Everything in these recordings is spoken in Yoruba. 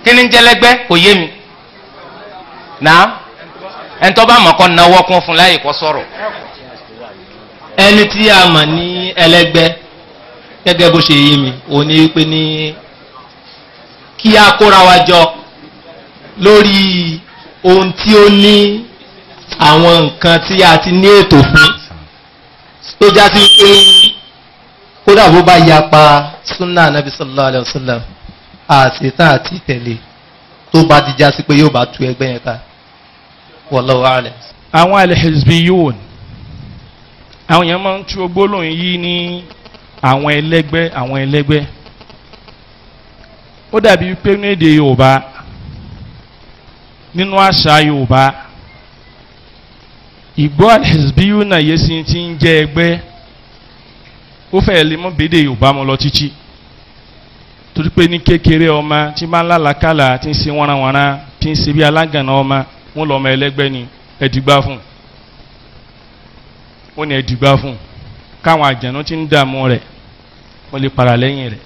kí ni ń jẹ́ ẹlẹ́gbẹ́ kò yé mi náà ẹni tó bá mọ̀ kọ́ náwó kún fún láyè kó sọ̀rọ̀. ẹni tí a mọ̀ ní ẹlẹ́gbẹ́ gẹ́gẹ́ bó ṣe yé mi ò ní pé ní kí a kóra wa jọ lórí ohun tí ó ní àwọn nǹkan tí a ti ní ètò fún tó já sí pé kódà bó bá yapa súnà nàbí sallallahu alaihi wasallam àṣetán àti tẹ̀lé tó bá ti já sí pé yóò bá tú ẹgbẹ́ yẹn ká wallahu a'lam. àwọn al-hizbiyun àwọn èèyàn máa ń tú ogbólóhùn yìí ní àwọn ẹlẹ́gbẹ́ ó dàbí pé ní èdè Yorùbá nínú àṣà Yorùbá ìgbọ́ al-hizbiyun náà yé sí ti ń jẹ́ ẹgbẹ́ ó fẹ́ lè mọ́ bédè Yorùbá mọ́ lọ títí torí pé ní kékeré ọmọ tí bá ń lálàkàlà tí ń ṣe wọ́nranwọ́nran tí ń ṣe bí alágànná ọmọ wọn lọ́mọ ẹlẹ́gbẹ́ ni ẹ̀dìgbà fún ó ní ẹ̀dìgbà fún káwọn àjànú tí ń dààmú rẹ̀ wọ́n lè para lẹ́yìn rẹ̀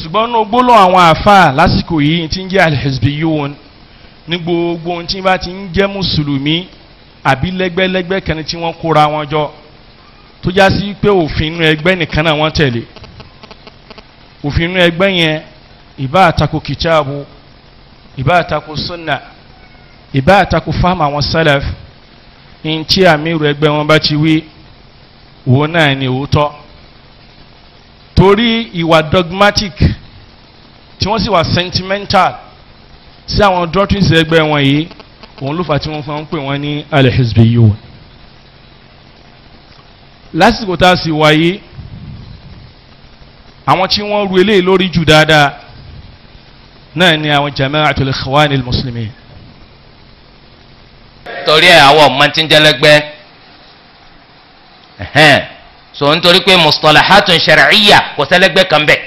ṣùgbọ́n ní gbólóhùn àwọn àfáà lásìkò yìí tí ń jẹ́ al-hizbiyun ní gbogbo ohun tí bá ti ń jẹ́ mùsùlùmí àbí lẹ́gbẹ́lẹ́gbẹ́ kan tí wọ́n kóra wọn jọ tó já sí pé òfin inú ẹgbẹ́ nìkan náà wọ́n tẹ̀lé òfin inú ẹgbẹ́ yẹn ìbá àtakò kìtàbù ìbá àtakò sunna ìbá àtakò fáàmù àwọn salaf in tí àmìrù ẹgbẹ́ wọn bá ti wí òun náà ni òótọ́ torí ìwà dogmatic tí wọ́n sì wà sentimental sí àwọn doctrines ẹgbẹ́ wọn yìí òun ló fà tí wọ́n fẹ́ ń pè wọ́n ní al-hizbiyun lásìkò tá a sì wáyé àwọn tí wọ́n ru eléyìí lórí jù dáadáa náà ni àwọn jama'atul ikhwanil muslimin. torí ẹ̀ àwọn ọmọ tí ń jẹ́lẹ́gbẹ́ so nítorí pé mustalahatun shar'iyya kò sẹ́lẹ́gbẹ́ kan bẹ̀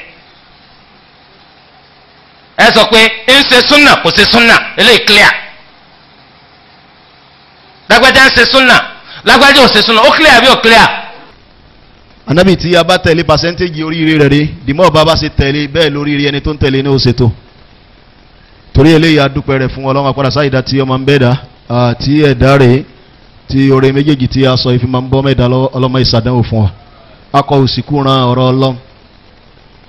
ẹ sọ pé ń ṣe súnà kò ṣe súnà eléyìí clear lágbájá ń ṣe súnà lágbájá ò ṣe súnà ó clear bí ó clear. Ànábì tí a bá tẹ̀lé pàṣẹ́ntéèjì oríire rẹ̀ rí dìmọ́ bá ṣe tẹ̀lé bẹ́ẹ̀ lórí ẹni tó ń tẹ̀lé ní òṣètò torí eléyìí adúpẹ́ rẹ̀ fún Ọlọ́run àpàdà sáyidá tí ọmọ ń bẹ́ẹ̀dá tí ẹ̀dá rẹ̀ tí oore méjèèjì tí a sọ ìfimá ń bọ́ mẹ́ta ọlọ́mọ ìsàdánwò fún wa akọ òsìkú ran ọ̀rọ̀ Ọlọ́run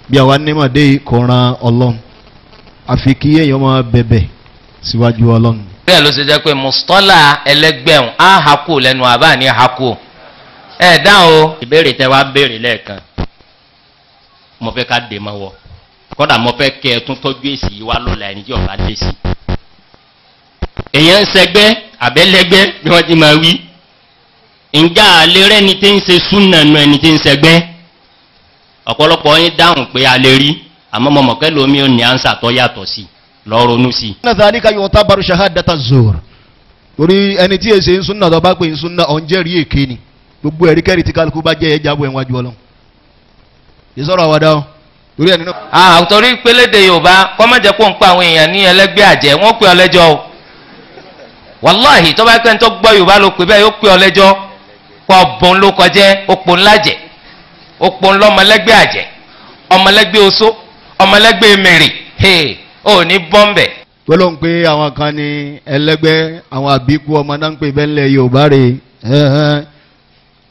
bí àwa nímọ̀dé kò ran Ọlọ́run àfi kí èèyàn máa bẹ̀bẹ̀ síwájú Ọlọ́run. bẹ́ẹ̀ ló ṣe jẹ́ pé mùsùlùmí ẹlẹ́gbẹ̀rún á hakú lẹ́nu àbá ní hakú ẹ dáhùn o. ìbéèrè tẹ wá béèrè lẹ́ẹ̀kan mo fẹ́ ká dè mọ́ wọ kódà mo fẹ́ kẹ́ ẹ tún tọ́jú èsì yìí wá lọ́la ẹni tí ọba dé sí. èèyàn ń sẹgbẹ́ àbẹ́lẹ́gbẹ́ bí wọ́n ti máa wí ǹjẹ́ àlẹ́ rẹ̀ ni tí ń ṣe súnà nu ẹni tí ń sẹgbẹ́ ọ̀pọ̀lọpọ̀ yín dáhùn pé a lè rí àmọ́ mo mọ̀ pé lómi ò ní ànsà tó yàtọ̀ sí lọ́ọ́ ronú sí. nàzàlíkà yu'tabaru shahadata zur torí ẹni tí èsè ń súnà tó bá pè ń súnà ọ̀njẹ́rìí èké ni gbogbo ẹ̀ríkẹ́rì tí kálukú bá jẹ́ ẹja bọ̀ ẹ̀wájú Ọlọ́run ìsọ̀rọ̀ àwàdà ọ́ torí ẹni náà. torí pélédè Yorùbá kọ́mọ̀jẹ́ kó ń pa àwọn èèyàn ní ẹlẹ́gbẹ́ àjẹ́ wọ́n pè ọ lẹ́jọ́ o wàláhì tó bá pẹ́ ń tó gbọ́ Yorùbá ló pè bẹ́ẹ̀ yóò pè ọ lẹ́jọ́ kó ọ̀bùn ló kọjẹ́ òpó ńlájẹ́ òpó ńlọ́mọlẹ́gbẹ́ àjẹ́ ọmọlẹ́gbẹ́ oṣó ọmọlẹ́gbẹ́ mèrè ò ní bọ́m̀bẹ̀. gbọ́dọ̀ ń pé àwọn kan ní ẹlẹ́gbẹ́ àwọn àbíkú ọmọ náà ń pè bẹ́ẹ̀ ńlẹ̀ Yorùbá rè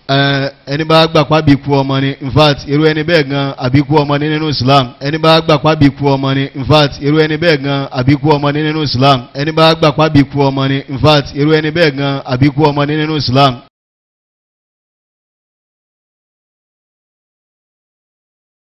ẹni bá gbàpá àbíkú ọmọ ni in fact irú ẹni bẹ́ẹ̀ gan àbíkú ọmọ ni nínú Islam ẹni bá gbàpá àbíkú ọmọ ni in fact irú ẹni bẹ́ẹ̀ gan àbíkú ọmọ ni nínú Islam ẹni bá gbàpá àbíkú ọmọ ni in fact irú ẹni bẹ́ẹ̀ gan àbíkú ọmọ ni nínú Islam